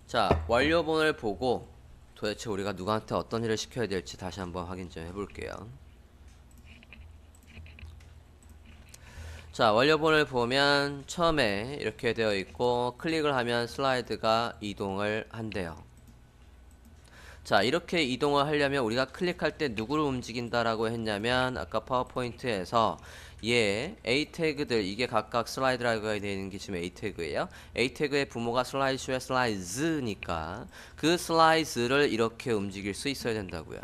자, 완료본을 보고 도대체 우리가 누구한테 어떤 일을 시켜야 될지 다시 한번 확인 좀 해볼게요. 자, 완료본을 보면 처음에 이렇게 되어 있고 클릭을 하면 슬라이드가 이동을 한대요. 자, 이렇게 이동을 하려면 우리가 클릭할 때 누구를 움직인다라고 했냐면 아까 파워포인트에서 A 태그들, 이게 각각 슬라이드라고 되어 있는 게 지금 A 태그예요. A 태그의 부모가 슬라이드쇼의 슬라이즈니까 그 슬라이즈를 이렇게 움직일 수 있어야 된다고요.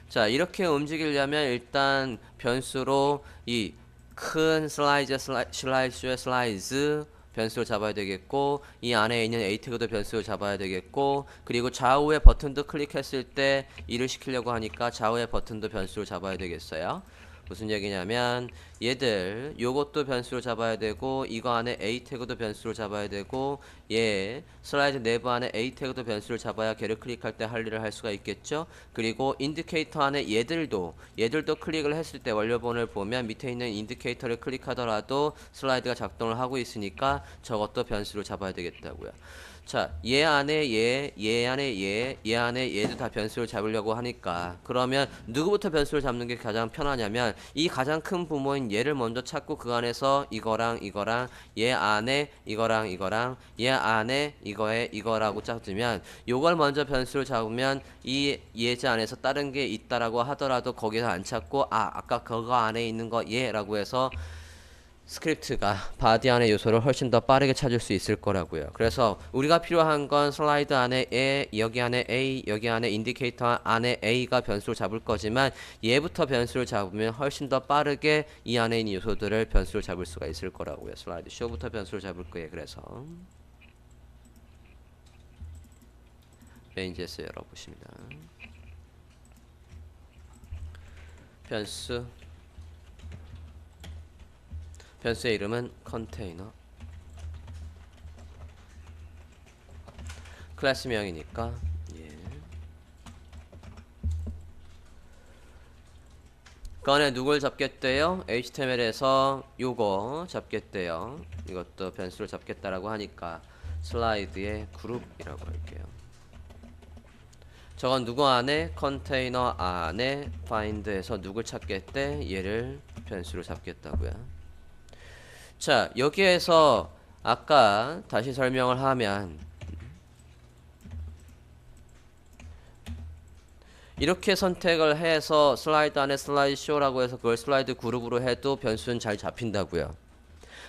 자, 이렇게 움직이려면 일단 변수로 이 큰 슬라이드쇼의 슬라이즈 변수를 잡아야 되겠고, 이 안에 있는 A 태그도 변수를 잡아야 되겠고, 그리고 좌우의 버튼도 클릭했을 때 일을 시키려고 하니까 좌우의 버튼도 변수를 잡아야 되겠어요. 무슨 얘기냐면 얘들 요것도 변수로 잡아야 되고, 이거 안에 A 태그도 변수로 잡아야 되고, 슬라이드 내부 안에 A 태그도 변수를 잡아야 걔를 클릭할 때 할 일을 할 수가 있겠죠. 그리고 인디케이터 안에 얘들도 클릭을 했을 때 완료본을 보면 밑에 있는 인디케이터를 클릭하더라도 슬라이드가 작동을 하고 있으니까 저것도 변수로 잡아야 되겠다고요. 자, 얘 안에 얘 안에 얘 안에 얘도 다 변수를 잡으려고 하니까 그러면 누구부터 변수를 잡는 게 가장 편하냐면 이 가장 큰 부모인 얘를 먼저 찾고 그 안에서 이거랑 얘 안에 이거랑 얘 안에 이거에 이거라고 짝지면 요걸 먼저 변수를 잡으면 이 예제 안에서 다른 게 있다라고 하더라도 거기서 안 찾고 아까 그거 안에 있는 거 얘라고 해서 스크립트가 바디 안의 요소를 훨씬 더 빠르게 찾을 수 있을 거라고요. 그래서 우리가 필요한 건 슬라이드 안에 여기 안에 A, 여기 안에 인디케이터 안에 A가 변수를 잡을 거지만 얘부터 변수를 잡으면 훨씬 더 빠르게 이 안에 있는 요소들을 변수를 잡을 수가 있을 거라고요. 슬라이드 쇼부터 변수를 잡을 거예요. 그래서 레인지에서 열어보십니다. 변수의 이름은 컨테이너, 클래스명이니까 그 안에 누굴 잡겠대요? HTML에서 요거 잡겠대요. 이것도 변수를 잡겠다라고 하니까 슬라이드의 그룹이라고 할게요. 저건 누구 안에? 컨테이너 안에 find에서 누굴 찾겠대? 얘를 변수로 잡겠다고요. 자, 여기에서 아까 다시 설명을 하면 이렇게 선택을 해서 슬라이드 안에 슬라이드 쇼라고 해서 그걸 슬라이드 그룹으로 해도 변수는 잘 잡힌다고요.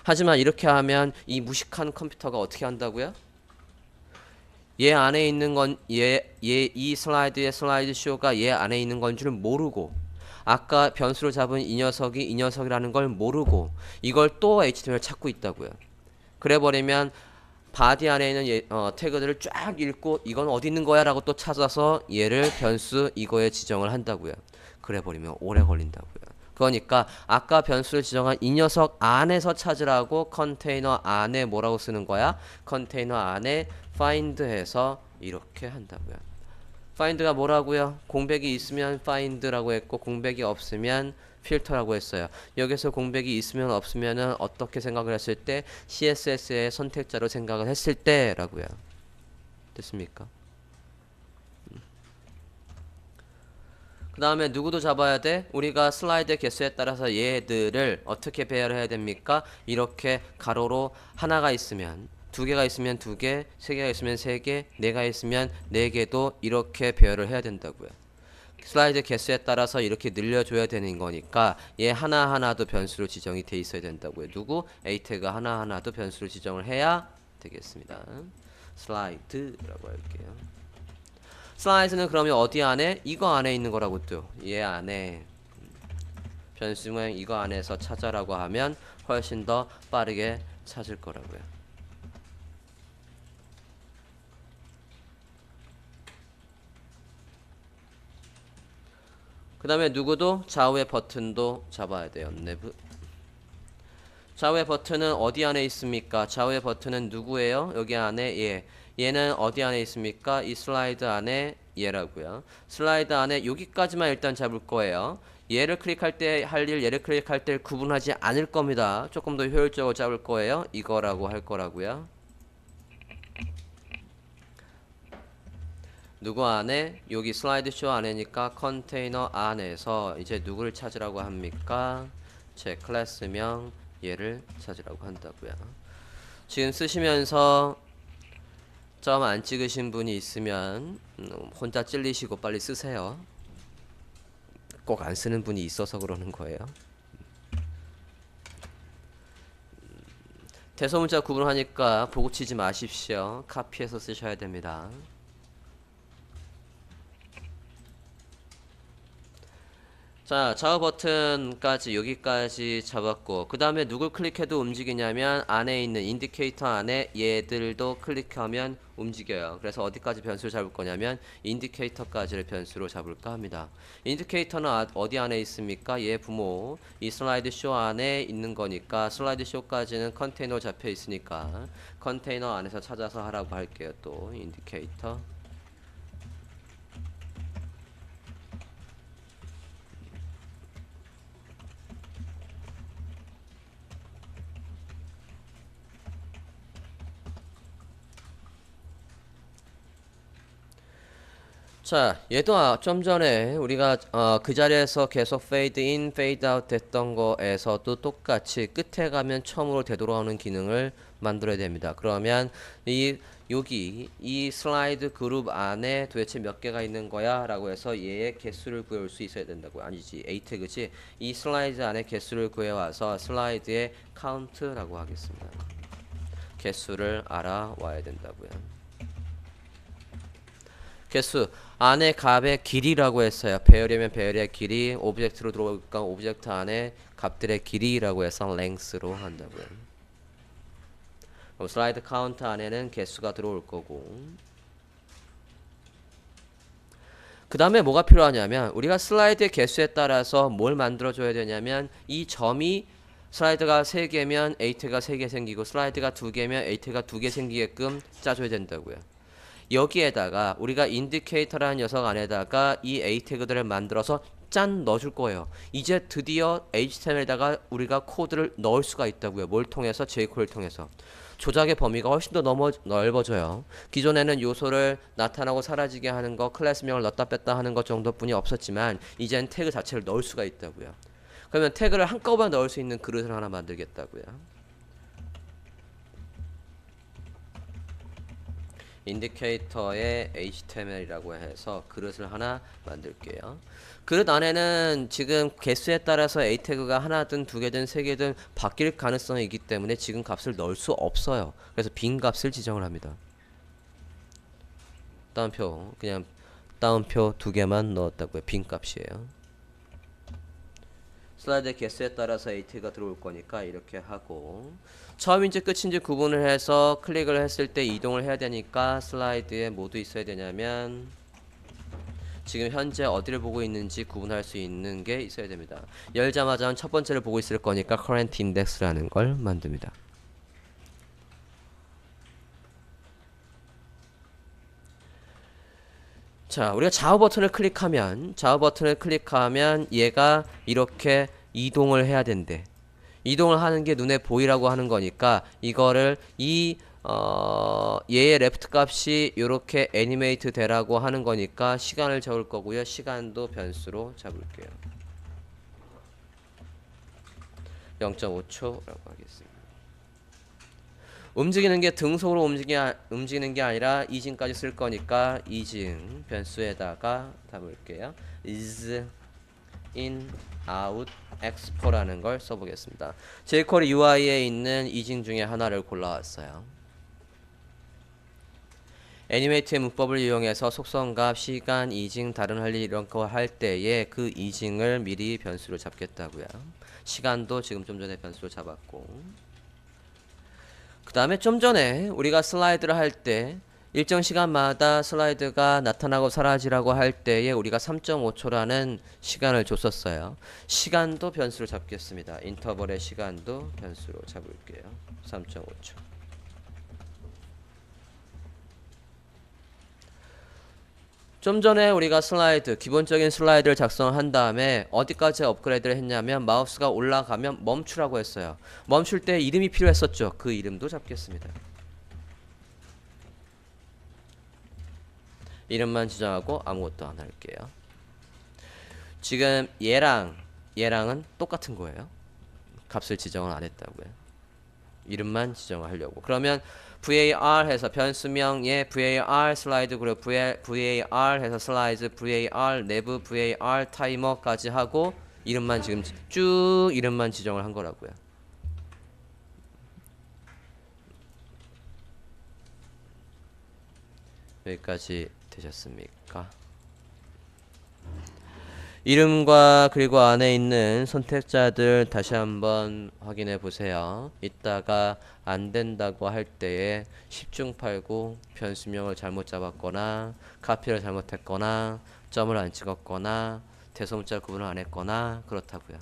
하지만 이렇게 하면 이 무식한 컴퓨터가 어떻게 한다고요? 얘 안에 있는 건 이 슬라이드의 슬라이드 쇼가 얘 안에 있는 건 줄 모르고 아까 변수로 잡은 이 녀석이 이 녀석이라는 걸 모르고 이걸 또 HTML 찾고 있다고요. 그래버리면 바디 안에 있는 태그들을 쫙 읽고 이건 어디 있는 거야 라고 또 찾아서 얘를 변수 이거에 지정을 한다고요. 그래버리면 오래 걸린다고요. 그러니까 아까 변수를 지정한 이 녀석 안에서 찾으라고 컨테이너 안에 뭐라고 쓰는 거야? 컨테이너 안에 find 해서 이렇게 한다고요. find가 뭐라고요? 공백이 있으면 find라고 했고 공백이 없으면 필터라고 했어요. 여기서 공백이 있으면 없으면은 어떻게 생각을 했을 때 CSS의 선택자로 생각을 했을 때라고요. 됐습니까? 그 다음에 누구도 잡아야 돼? 우리가 슬라이드 개수에 따라서 얘들을 어떻게 배열해야 됩니까? 이렇게 가로로 하나가 있으면 두 개가 있으면 두 개, 세 개가 있으면 세 개, 네 개가 있으면 네 개도 이렇게 배열을 해야 된다고요. 슬라이드 개수에 따라서 이렇게 늘려줘야 되는 거니까 얘 하나하나도 변수로 지정이 돼 있어야 된다고요. 누구? A 태그 하나하나도 변수로 지정을 해야 되겠습니다. 슬라이드라고 할게요. 슬라이드는 그러면 어디 안에? 이거 안에 있는 거라고 또. 얘 안에 변수 모양 이거 안에서 찾아라고 하면 훨씬 더 빠르게 찾을 거라고요. 그 다음에 누구도 좌우의 버튼도 잡아야 돼요. 내부 좌우의 버튼은 어디 안에 있습니까? 좌우의 버튼은 누구예요? 여기 안에 얘는 어디 안에 있습니까? 이 슬라이드 안에 얘라고요. 슬라이드 안에 여기까지만 일단 잡을 거예요. 얘를 클릭할 때 할 일, 얘를 클릭할 때 구분하지 않을 겁니다. 조금 더 효율적으로 잡을 거예요. 이거라고 할 거라고요. 누구 안에? 여기 슬라이드 쇼 안에니까 컨테이너 안에서 이제 누구를 찾으라고 합니까? 제 클래스명 얘를 찾으라고 한다고요. 지금 쓰시면서 점 안 찍으신 분이 있으면 혼자 찔리시고 빨리 쓰세요. 꼭 안 쓰는 분이 있어서 그러는 거예요. 대소문자 구분하니까 보고 치지 마십시오. 카피해서 쓰셔야 됩니다. 자, 좌우 버튼까지 여기까지 잡았고 그 다음에 누굴 클릭해도 움직이냐면 안에 있는 인디케이터 안에 얘들도 클릭하면 움직여요. 그래서 어디까지 변수를 잡을 거냐면 인디케이터까지를 변수로 잡을까 합니다. 인디케이터는 어디 안에 있습니까? 얘 부모 이 슬라이드 쇼 안에 있는 거니까 슬라이드 쇼까지는 컨테이너 잡혀 있으니까 컨테이너 안에서 찾아서 하라고 할게요. 또 인디케이터 자, 얘도 좀 전에 우리가 그 자리에서 계속 fade in, fade out 됐던 거에서도 똑같이 끝에 가면 처음으로 되돌아오는 기능을 만들어야 됩니다. 그러면 여기 이 슬라이드 그룹 안에 도대체 몇 개가 있는 거야? 라고 해서 얘의 개수를 구해올 수 있어야 된다고요. 아니지, A 태그지. 이 슬라이드 안에 개수를 구해와서 슬라이드의 count라고 하겠습니다. 개수를 알아와야 된다고요. 개수 안에 값의 길이라고 했어요. 배열이면 배열의 길이, 오브젝트로 들어오니까 오브젝트 안에 값들의 길이라고 해서 length로 한다고요. 그럼 슬라이드 카운트 안에는 개수가 들어올 거고 그 다음에 뭐가 필요하냐면 우리가 슬라이드의 개수에 따라서 뭘 만들어줘야 되냐면 이 점이 슬라이드가 3개면 에이트가 3개 생기고 슬라이드가 2개면 에이트가 2개 생기게끔 짜줘야 된다고요. 여기에다가 우리가 인디케이터라는 녀석 안에다가 이 A 태그들을 만들어서 짠 넣어줄 거예요. 이제 드디어 HTML에다가 우리가 코드를 넣을 수가 있다고요. 뭘 통해서? J코드를 통해서. 조작의 범위가 훨씬 더 넓어져요. 기존에는 요소를 나타나고 사라지게 하는 거, 클래스명을 넣었다 뺐다 하는 것 정도뿐이 없었지만 이젠 태그 자체를 넣을 수가 있다고요. 그러면 태그를 한꺼번에 넣을 수 있는 그릇을 하나 만들겠다고요. 인디케이터의 HTML이라고 해서 그릇을 하나 만들게요. 그릇 안에는 지금 개수에 따라서 A 태그가 하나든 2개든 3개든 바뀔 가능성이 있기 때문에 지금 값을 넣을 수 없어요. 그래서 빈 값을 지정을 합니다. 따옴표 그냥 따옴표 2개만 넣었다고요. 빈 값이에요. 슬라이드 개수에 따라서 A 태그가 들어올 거니까 이렇게 하고 처음인지 끝인지 구분을 해서 클릭을 했을 때 이동을 해야 되니까 슬라이드에 뭐도 있어야 되냐면 지금 현재 어디를 보고 있는지 구분할 수 있는 게 있어야 됩니다. 열자마자 첫 번째를 보고 있을 거니까 current index라는 걸 만듭니다. 자, 우리가 좌우 버튼을 클릭하면 얘가 이렇게 이동을 해야 된대. 이동을 하는 게 눈에 보이라고 하는 거니까 이거를 얘의 레프트 값이 이렇게 애니메이트 되라고 하는 거니까 시간을 적을 거고요. 시간도 변수로 잡을게요. 0.5초라고 하겠습니다. 움직이는 게 등속으로 움직이는 게 아니라 이징까지 쓸 거니까 이징 변수에다가 담을게요. is in out export라는 걸 써보겠습니다. jQuery UI에 있는 이징 중에 하나를 골라왔어요. 애니메이트의 문법을 이용해서 속성값, 시간, 이징, 다른 할 일 이런 거 할 때에 그 이징을 미리 변수로 잡겠다고요. 시간도 지금 좀 전에 변수로 잡았고 그 다음에 좀 전에 우리가 슬라이드를 할 때 일정 시간마다 슬라이드가 나타나고 사라지라고 할 때에 우리가 3.5초라는 시간을 줬었어요. 시간도 변수로 잡겠습니다. 인터벌의 시간도 변수로 잡을게요. 3.5초. 좀 전에 우리가 기본적인 슬라이드를 작성한 다음에 어디까지 업그레이드를 했냐면 마우스가 올라가면 멈추라고 했어요. 멈출 때 이름이 필요했었죠. 그 이름도 잡겠습니다. 이름만 지정하고 아무것도 안 할게요. 지금 얘랑은 똑같은 거예요. 값을 지정을 안 했다고요. 이름만 지정을 하려고. 그러면 var 해서 변수명 예 var 슬라이드 그리고 var 해서 슬라이드 var 내부 var 타이머까지 하고 이름만 지금 쭉 이름만 지정을 한 거라고요. 여기까지 되셨습니까? 이름과 그리고 안에 있는 선택자들 다시 한번 확인해 보세요. 이따가 안 된다고 할 때에 10중 8구 변수명을 잘못 잡았거나 카피를 잘못했거나 점을 안 찍었거나 대소문자 구분을 안 했거나 그렇다고요.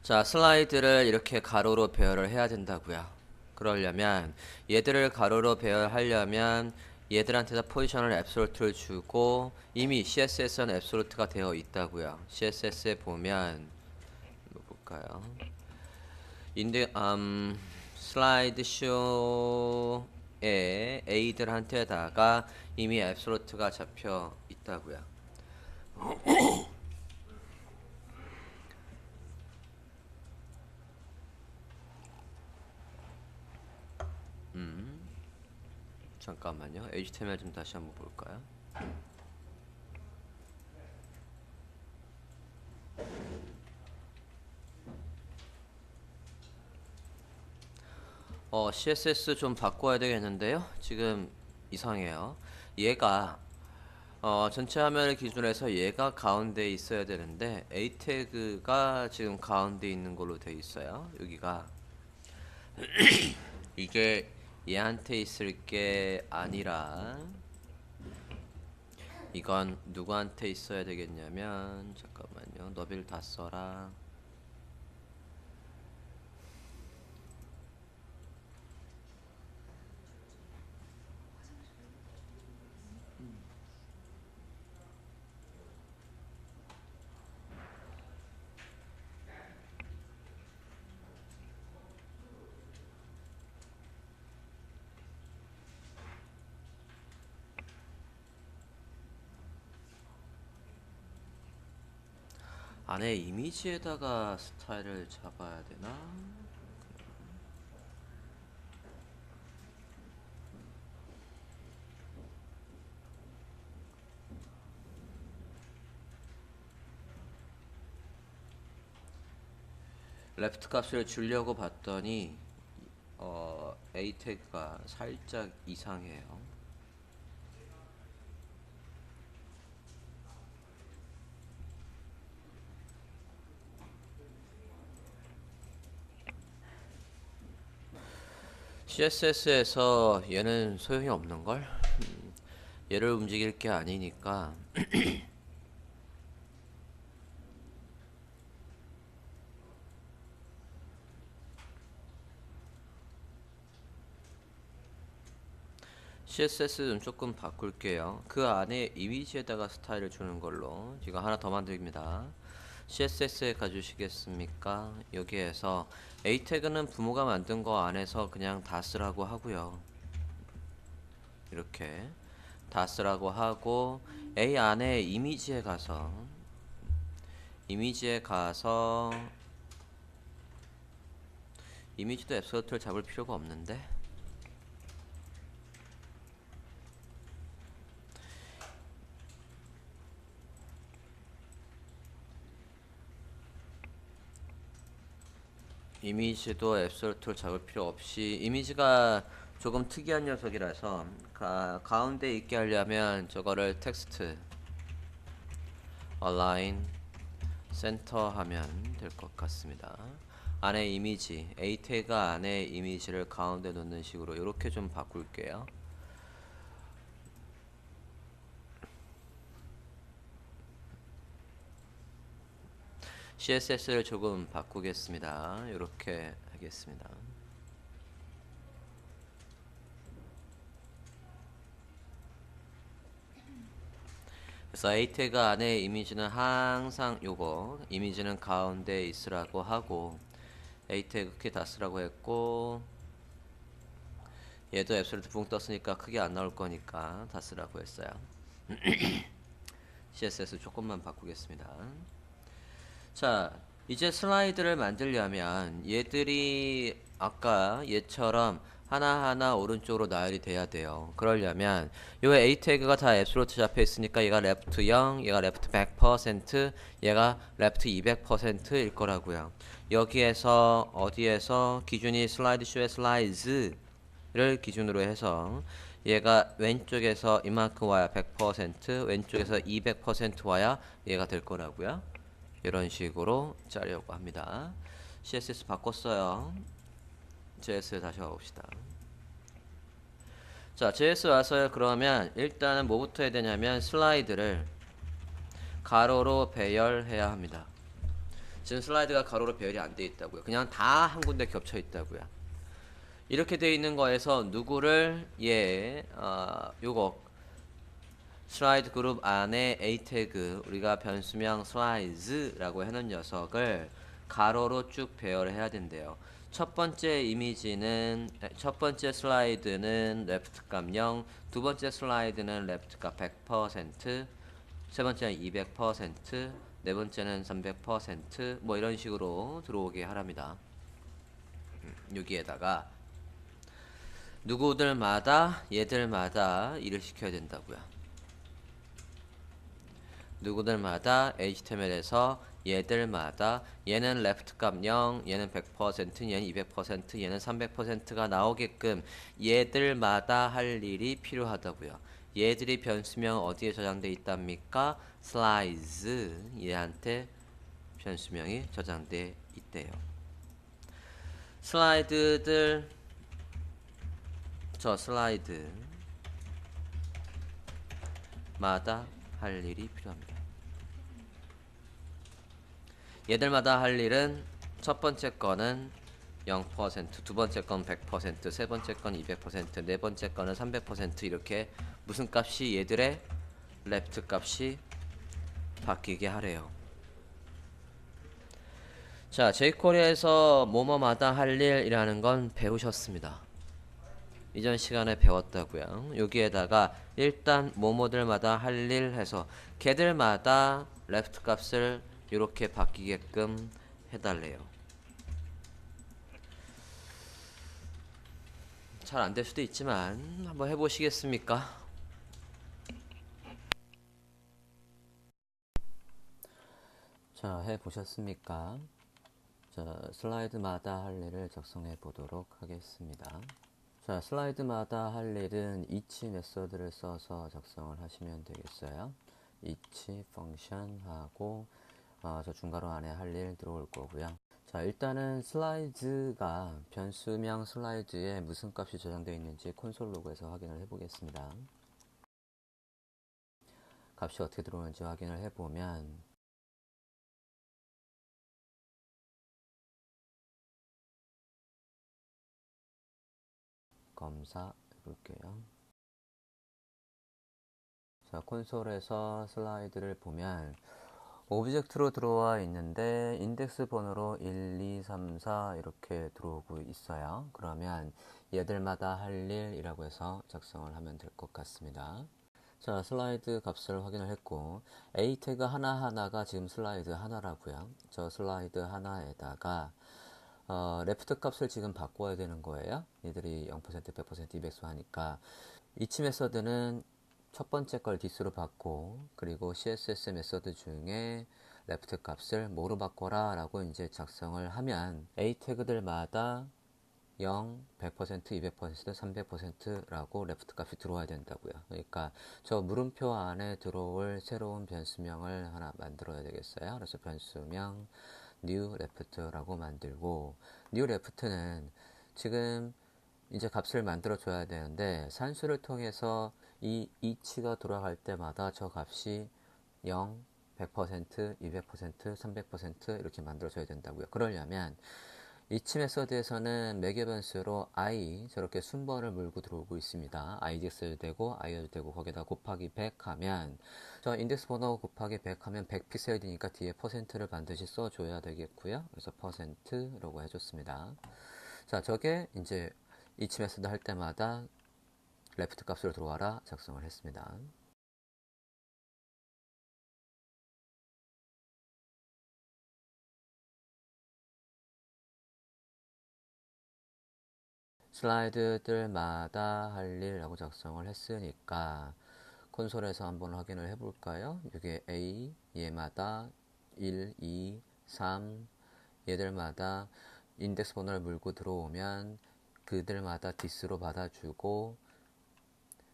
자, 슬라이드를 이렇게 가로로 배열을 해야 된다고요. 그러려면 얘들을 가로로 배열하려면 얘들한테다 포지션을 앱솔루트를 주고 이미 CSS는 앱솔루트가 되어 있다고요. CSS에 보면 뭐 볼까요? 슬라이드 쇼에 A들한테다가 이미 앱솔루트가 잡혀 있다고요. 잠깐만요. HTML 좀 다시 한번 볼까요? CSS 좀 바꿔야 되겠는데요. 지금 이상해요. 얘가 전체 화면을 기준으로 해서 얘가 가운데에 있어야 되는데 A 태그가 지금 가운데 있는 걸로 돼 있어요. 여기가 이게 얘한테 있을 게 아니라 이건 누구한테 있어야 되겠냐면 잠깐만요. 너비를 다 써라. 안에 이미지에다가 스타일을 잡아야 되나? 레프트 값을 주려고 봤더니 A 태그가 살짝 이상해요. CSS에서 얘는 소용이 없는걸? 얘를 움직일 게 아니니까 CSS 좀 조금 바꿀게요. 그 안에 이미지에다가 스타일을 주는 걸로. 이거 하나 더 만듭니다. CSS에 가주시겠습니까? 여기에서 A 태그는 부모가 만든 거 안에서 그냥 다 쓰라고 하고요. 이렇게 다 쓰라고 하고 A 안에 이미지에 가서 이미지도 앱소트를 잡을 필요가 없는데 이미지도 앱소트를 잡을 필요 없이 이미지가 조금 특이한 녀석이라서 가운데 있게 하려면 저거를 텍스트 align 센터 하면 될 것 같습니다. 안에 이미지 A 태그 안에 이미지를 가운데 놓는 식으로 이렇게 좀 바꿀게요. CSS를 조금 바꾸겠습니다. 이렇게 하겠습니다. 그래서 A 태그 안에 이미지는 항상 요거 이미지는 가운데 있으라고 하고 A 태그 크게 다 쓰라고 했고 얘도 앱솔루트 붕 떴으니까 크게 안 나올 거니까 다 쓰라고 했어요. CSS 조금만 바꾸겠습니다. 자, 이제 슬라이드를 만들려면 얘들이 아까 얘처럼 하나하나 오른쪽으로 나열이 돼야 돼요. 그러려면 요 A 태그가 다 앱솔루트 잡혀 있으니까 얘가 레프트 0, 얘가 레프트 100%, 얘가 레프트 200%일 거라고요. 여기에서 어디에서 기준이 슬라이드 쇼의 슬라이즈를 기준으로 해서 얘가 왼쪽에서 이만큼 와야 100%, 왼쪽에서 200% 와야 얘가 될 거라고요. 이런 식으로 짜려고 합니다. CSS 바꿨어요. JS 다시 가봅시다. 자, JS 와서요. 그러면 일단은 뭐부터 해야 되냐면 슬라이드를 가로로 배열해야 합니다. 지금 슬라이드가 가로로 배열이 안 돼 있다고요. 그냥 다 한 군데 겹쳐 있다고요. 이렇게 돼 있는 거에서 누구를 요거 슬라이드 그룹 안에 A 태그 우리가 변수명 슬라이즈라고 해놓은 녀석을 가로로 쭉 배열해야 된대요. 첫 번째 슬라이드는 레프트 값 0, 두 번째 슬라이드는 레프트 값 100%, 세 번째는 200%, 네 번째는 300%뭐 이런 식으로 들어오게 하랍니다. 여기에다가 누구들마다 얘들마다 일을 시켜야 된다고요. 누구들마다 HTML에서 얘들마다 얘는 레프트 값 0, 얘는 100%, 얘는 200%, 얘는 300%가 나오게끔 얘들마다 할 일이 필요하다고요. 얘들이 변수명 어디에 저장돼 있답니까? 슬라이즈 얘한테 변수명이 저장돼 있대요. 슬라이드들 저 슬라이드마다 할 일이 필요합니다. 얘들마다 할 일은 첫 번째 거는 0%, 두 번째 건 100%, 세 번째 건 200%, 네 번째 거는 300% 이렇게 무슨 값이 얘들의 레프트 값이 바뀌게 하래요. 자, jQuery에서 뭐뭐마다 할 일이라는 건 배우셨습니다. 이전 시간에 배웠다고요. 여기에다가 일단 뭐뭐들마다 할 일 해서 걔들마다 레프트 값을 이렇게 바뀌게끔 해달래요. 잘 안 될 수도 있지만 한번 해보시겠습니까? 자, 해보셨습니까? 자, 슬라이드마다 할 일을 작성해 보도록 하겠습니다. 자, 슬라이드마다 할 일은 each 메서드를 써서 작성을 하시면 되겠어요. each 펑션 하고 저 중괄호 안에 할 일 들어올 거고요. 자, 일단은 슬라이드가 변수명 슬라이드에 무슨 값이 저장되어 있는지 콘솔 로그에서 확인을 해보겠습니다. 값이 어떻게 들어오는지 확인을 해보면 검사 해볼게요. 자, 콘솔에서 슬라이드를 보면 오브젝트로 들어와 있는데 인덱스 번호로 1, 2, 3, 4 이렇게 들어오고 있어요. 그러면 얘들마다 할 일이라고 해서 작성을 하면 될 것 같습니다. 자, 슬라이드 값을 확인을 했고 A 태그 하나하나가 지금 슬라이드 하나라고요. 저 슬라이드 하나에다가 레프트 값을 지금 바꿔야 되는 거예요. 얘들이 0%, 100%, 200수 하니까 이치 메서드는 첫 번째 걸 디스로 바꿔, 그리고 CSS 메서드 중에 레프트 값을 뭐로 바꿔라 라고 이제 작성을 하면 A 태그들마다 0, 100%, 200%, 300%라고 레프트 값이 들어와야 된다고요. 그러니까 저 물음표 안에 들어올 새로운 변수명을 하나 만들어야 되겠어요. 그래서 변수명 new left라고 만들고, new left는 지금 이제 값을 만들어 줘야 되는데 산수를 통해서 이 이치가 돌아갈 때마다 저 값이 0, 100%, 200%, 300% 이렇게 만들어 줘야 된다고요. 그러려면 이치 메서드에서는 매개 변수로 i 저렇게 순번을 물고 들어오고 있습니다. idx도 되고 i도 되고 거기다 곱하기 100 하면 저 인덱스 번호 곱하기 100 하면 100픽셀이니까 뒤에 퍼센트를 반드시 써줘야 되겠고요. 그래서 퍼센트라고 해줬습니다. 자, 저게 이제 이치 메소드 할 때마다 레프트 값으로 들어와라 작성을 했습니다. 슬라이드들마다 할 일이라고 작성을 했으니까 콘솔에서 한번 확인을 해볼까요? 이게 A, 얘마다 1, 2, 3 얘들마다 인덱스 번호를 물고 들어오면 그들마다 디스로 받아주고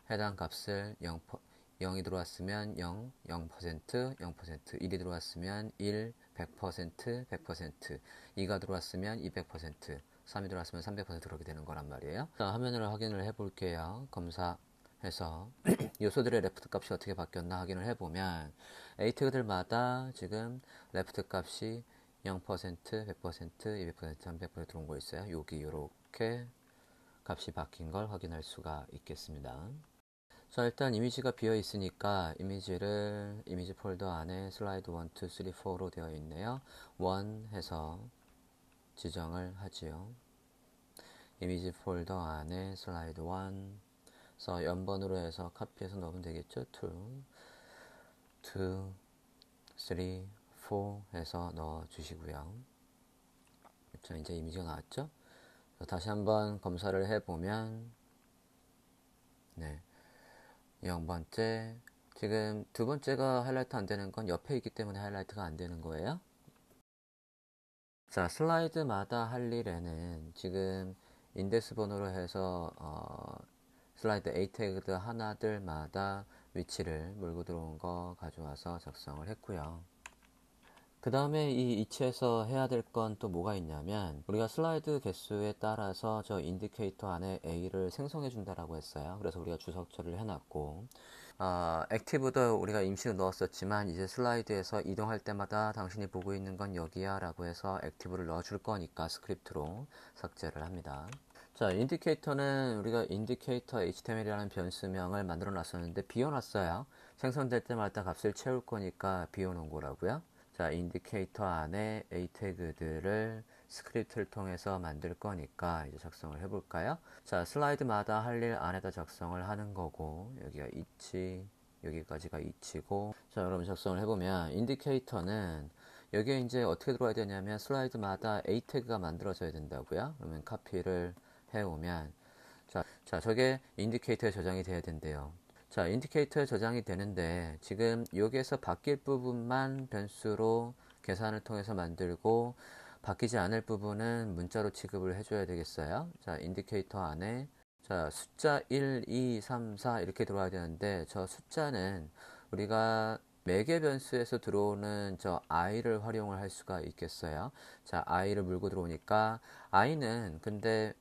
해당 값을 0이 들어왔으면 0, 0%, 0%, 1이 들어왔으면 1, 100%, 100%, 2가 들어왔으면 200%, 3이 들어왔으면 300% 그렇게 되는 거란 말이에요. 자, 화면으로 확인을 해볼게요. 검사해서 요소들의 레프트 값이 어떻게 바뀌었나 확인을 해보면 A 태그들마다 지금 레프트 값이 0%, 100%, 200%, 300% 들어온 거 있어요. 여기 이렇게 값이 바뀐 걸 확인할 수가 있겠습니다. 자, 일단 이미지가 비어 있으니까 이미지를 이미지 폴더 안에 슬라이드 1, 2, 3, 4로 되어 있네요. 1 해서 지정을 하지요. 이미지 폴더 안에 슬라이드 1 그래서 연번으로 해서 카피해서 넣으면 되겠죠. 2, 3, 4 해서 넣어 주시고요. 자, 이제 이미지가 나왔죠. 다시 한번 검사를 해보면 네, 0번째 지금 두 번째가 하이라이트 안 되는 건 옆에 있기 때문에 하이라이트가 안 되는 거예요. 자, 슬라이드마다 할 일에는 지금 인덱스 번호로 해서 슬라이드 A 태그 하나들마다 위치를 물고 들어온 거 가져와서 작성을 했고요. 그 다음에 이 이치에서 해야 될 건 또 뭐가 있냐면 우리가 슬라이드 개수에 따라서 저 인디케이터 안에 A를 생성해 준다라고 했어요. 그래서 우리가 주석 처리를 해놨고 액티브도 우리가 임시로 넣었었지만 이제 슬라이드에서 이동할 때마다 당신이 보고 있는 건 여기야 라고 해서 액티브를 넣어줄 거니까 스크립트로 삭제를 합니다. 자, 인디케이터는 우리가 인디케이터 HTML이라는 변수명을 만들어 놨었는데 비워놨어요. 생성될 때마다 값을 채울 거니까 비워놓은 거라고요. 자, 인디케이터 안에 A 태그들을 스크립트를 통해서 만들 거니까 이제 작성을 해볼까요? 자, 슬라이드마다 할 일 안에다 작성을 하는 거고 여기가 이치, 여기까지가 이치고 자, 여러분 작성을 해보면 인디케이터는 여기에 이제 어떻게 들어와야 되냐면 슬라이드마다 A 태그가 만들어져야 된다고요. 그러면 카피를 해오면 자, 저게 인디케이터에 저장이 돼야 된대요. 자, 인디케이터에 저장이 되는데 지금 여기에서 바뀔 부분만 변수로 계산을 통해서 만들고 바뀌지 않을 부분은 문자로 취급을 해줘야 되겠어요. 자, 인디케이터 안에 자, 숫자 1, 2, 3, 4 이렇게 들어와야 되는데 저 숫자는 우리가 매개 변수에서 들어오는 저 i를 활용을 할 수가 있겠어요. 자, i를 물고 들어오니까 i는 근데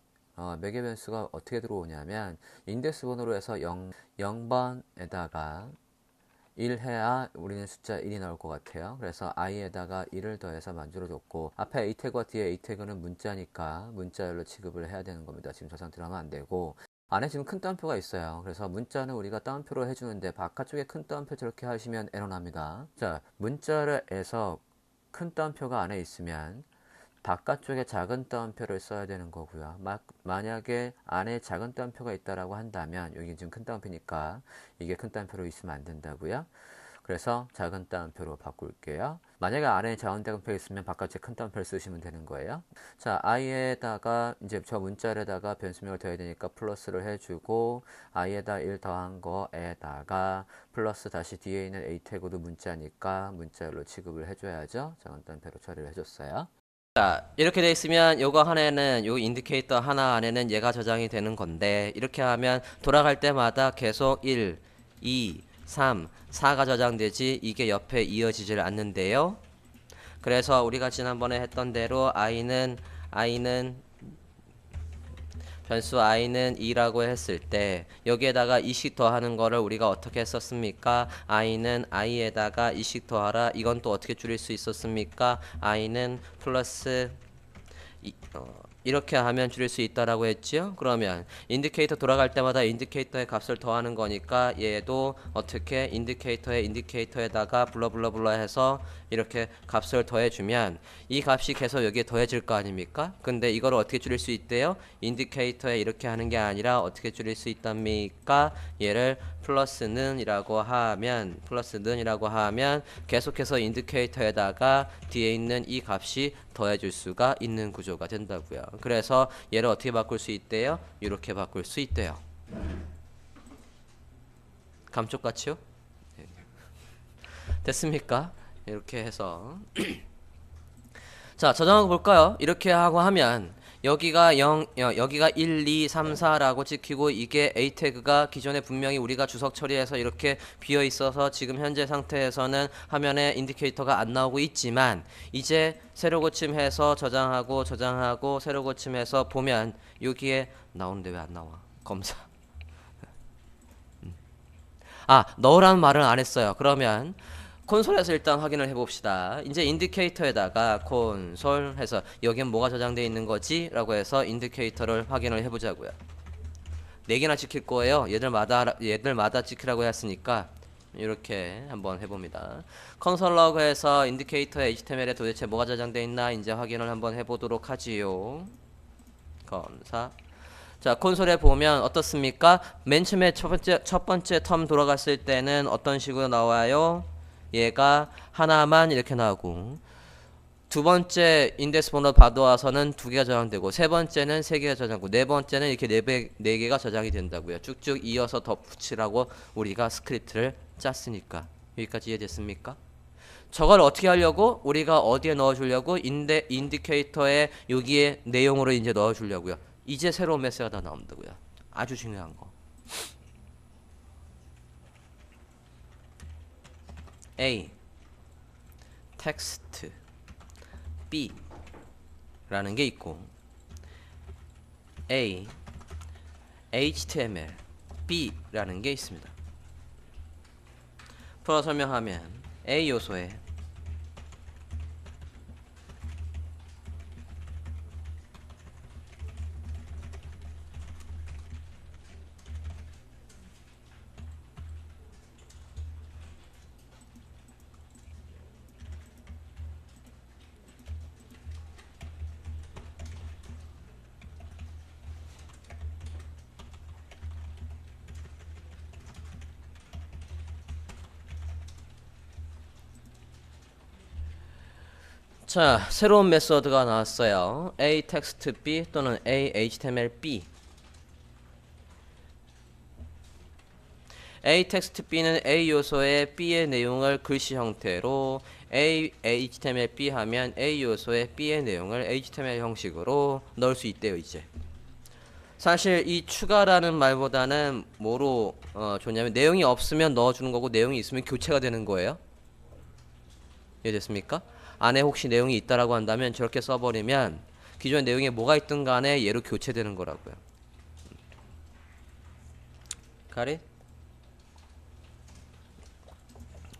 매개 변수가 어떻게 들어오냐면 인덱스 번호로 해서 0번에다가 1 해야 우리는 숫자 1이 나올 것 같아요. 그래서 i에다가 1을 더해서 만들어줬고 앞에 a 태그와 뒤에 a 태그는 문자니까 문자열로 취급을 해야 되는 겁니다. 지금 저 상태로 하면 안 되고 안에 지금 큰 따옴표가 있어요. 그래서 문자는 우리가 따옴표로 해주는데 바깥쪽에 큰 따옴표 저렇게 하시면 에러 납니다. 자, 문자에서 큰 따옴표가 안에 있으면 바깥쪽에 작은 따옴표를 써야 되는 거고요. 만약에 안에 작은 따옴표가 있다라고 한다면 여기 지금 큰 따옴표니까 이게 큰 따옴표로 있으면 안 된다고요. 그래서 작은 따옴표로 바꿀게요. 만약에 안에 작은 따옴표 있으면 바깥에 큰 따옴표를 쓰시면 되는 거예요. 자, i에다가 이제 저 문자에다가 변수명을 더해야 되니까 플러스를 해주고 i에다 1 더한 거에다가 플러스 다시 뒤에 있는 a 태그도 문자니까 문자열로 취급을 해줘야죠. 작은 따옴표로 처리를 해줬어요. 자, 이렇게 돼 있으면 요거 하나는 요 인디케이터 하나 안에는 얘가 저장이 되는 건데 이렇게 하면 돌아갈 때마다 계속 1, 2, 3, 4가 저장되지 이게 옆에 이어지질 않는데요. 그래서 우리가 지난번에 했던 대로 i는 변수 i는 2라고 했을 때 여기에다가 2씩 더하는 거를 우리가 어떻게 했었습니까? i는 i에다가 2씩 더하라. 이건 또 어떻게 줄일 수 있었습니까? i는 플러스 이렇게 하면 줄일 수 있다라고 했지요. 그러면 인디케이터 돌아갈 때마다 인디케이터의 값을 더하는 거니까 얘도 어떻게 인디케이터에다가 불러 해서 이렇게 값을 더해주면 이 값이 계속 여기에 더해질 거 아닙니까? 근데 이거를 어떻게 줄일 수 있대요? 인디케이터에 이렇게 하는 게 아니라 어떻게 줄일 수 있답니까? 얘를 플러스는 이라고 하면 계속해서 인디케이터에다가 뒤에 있는 이 값이 더해줄 수가 있는 구조가 된다고요. 그래서 얘를 어떻게 바꿀 수 있대요? 이렇게 바꿀 수 있대요. 감쪽같이요? 됐습니까? 이렇게 해서 자, 저장하고 볼까요? 이렇게 하고 하면 여기가 1, 2, 3, 4라고 찍히고 이게 A 태그가 기존에 분명히 우리가 주석 처리해서 이렇게 비어 있어서 지금 현재 상태에서는 화면에 인디케이터가 안 나오고 있지만 이제 새로 고침해서 저장하고 새로 고침해서 보면 여기에 나오는데 왜 안 나와? 검사. 넣으라는 말은 안 했어요. 그러면 콘솔에서 일단 확인을 해봅시다. 이제 인디케이터에다가 콘솔 해서 여기엔 뭐가 저장되어 있는 거지? 라고 해서 인디케이터를 확인을 해보자고요. 4개나 찍힐 거예요. 얘들마다 찍히라고 했으니까 이렇게 한번 해봅니다. 콘솔 해서 인디케이터 HTML에 도대체 뭐가 저장되어 있나 이제 확인을 한번 해보도록 하지요. 검사. 자, 콘솔에 보면 어떻습니까? 맨 처음에 첫 번째 텀 돌아갔을 때는 어떤 식으로 나와요? 얘가 하나만 이렇게 나오고 두 번째 인덱스 번호 받아와서는 2개가 저장되고 세 번째는 3개가 저장되고 네 번째는 이렇게 4개가 저장이 된다고요. 쭉쭉 이어서 덧붙이라고 우리가 스크립트를 짰으니까. 여기까지 이해됐습니까? 저걸 어떻게 하려고? 우리가 어디에 넣어주려고? 인디케이터에 여기에 내용으로 이제 넣어주려고요. 이제 새로운 메시지가 다 나온다고요. 아주 중요한 거. A 텍스트 B 라는 게 있고 A HTML B 라는 게 있습니다. 풀어 설명하면 A 요소에 자, 새로운 메소드가 나왔어요. A 텍스트 B 또는 A HTML B. A 텍스트 B는 A 요소의 B의 내용을 글씨 형태로 A HTML B 하면 A 요소의 B의 내용을 HTML 형식으로 넣을 수 있대요, 이제. 사실 이 추가라는 말보다는 뭐로 좋냐면 내용이 없으면 넣어주는 거고 내용이 있으면 교체가 되는 거예요. 이해됐습니까? 안에 혹시 내용이 있다라고 한다면 저렇게 써버리면 기존의 내용에 뭐가 있든 간에 얘로 교체되는 거라고요. 가리?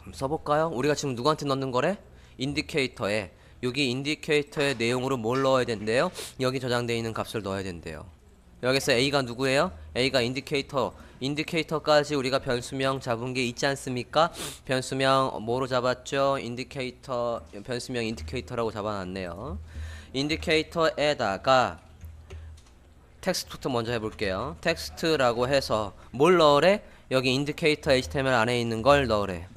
그럼 써볼까요? 우리가 지금 누구한테 넣는 거래? 인디케이터에. 여기 인디케이터의 내용으로 뭘 넣어야 된대요? 여기 저장되어 있는 값을 넣어야 된대요. 여기서 A가 누구예요? A가 인디케이터까지 우리가 변수명 잡은 게 있지 않습니까? 변수명 뭐로 잡았죠? 변수명 인디케이터라고 잡아놨네요. 인디케이터에다가 텍스트부터 먼저 해볼게요. 텍스트라고 해서 뭘 넣으래? 여기 인디케이터 HTML 안에 있는 걸 넣으래.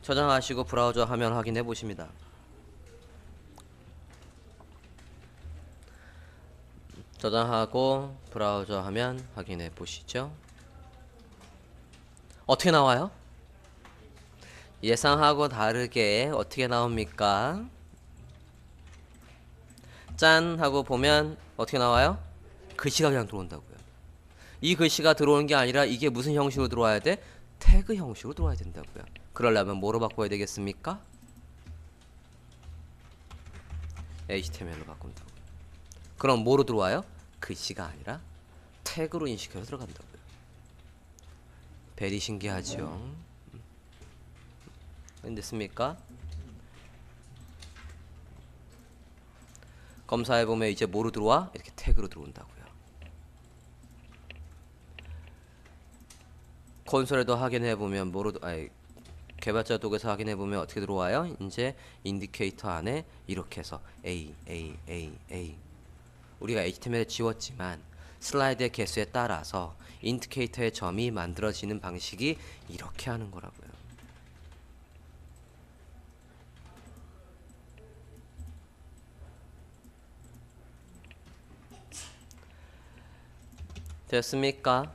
저장하시고 브라우저 화면 확인해 보십니다. 저장하고 브라우저 화면 확인해 보시죠. 어떻게 나와요? 예상하고 다르게 어떻게 나옵니까? 짠 하고 보면 어떻게 나와요? 글씨가 그냥 들어온다고요. 이 글씨가 들어오는 게 아니라 이게 무슨 형식으로 들어와야 돼? 태그 형식으로 들어와야 된다고요. 그러려면 뭐로 바꿔야 되겠습니까? HTML로 바꾼다고. 그럼 뭐로 들어와요? 글씨가 아니라 태그로 인식해서 들어간다고요. 베리 신기하죠? 됐습니까? 검사해보면 이제 뭐로 들어와? 이렇게 태그로 들어온다고요. 콘솔에도 확인해보면 개발자 독에서 확인해보면 어떻게 들어와요? 이제 인디케이터 안에 이렇게 해서 A 우리가 HTML에 지웠지만 슬라이드의 개수에 따라서 인디케이터의 점이 만들어지는 방식이 이렇게 하는 거라고요. 됐습니까?